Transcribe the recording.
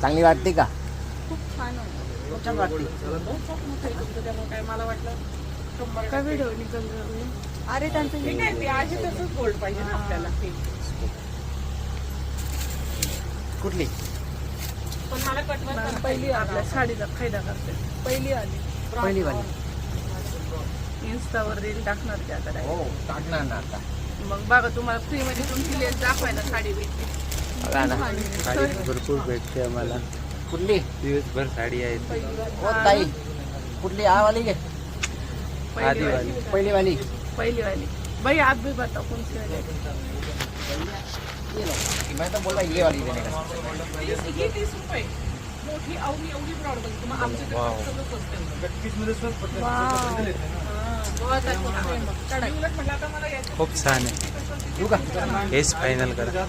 चांगली वाटते का? खूप छान खूप छान वाटते. काय मला वाटलं काय व्हिडिओ निघल. अरे त्यांचं हे काय ते आहे तसंच गोल्ड पाहिजे ना आपल्याला. कुठली? पण मला कटवर पहिली आपल्या साडीचा फायदा करते. पहिली आली पहिली वाली. इन्स्टावर रील टाकणार त्याकडे. हो टाकणार ना आता. मग बघा तुम्हाला फ्री मध्ये तुमची लेस दाखवायला साडी भेटते. बघा ना साडी भरपूर भेटते आम्हाला. कुठली? दिवसभर साडी आहे. हो ताई कुठली? आवाली घे. आदिवाली. पहिली वाली. पहिली वाली भाई आप भी बताओ कौन सी वाली. मैं तो बोला ये वाली देने का. ही 30 रुपये मोठी आवडी एवढी ब्रॉड बघ तुम्हाला आमच्याकडे सगळं स्वस्त आहे. खूप छान आहे. येऊ का? हेच फायनल करा.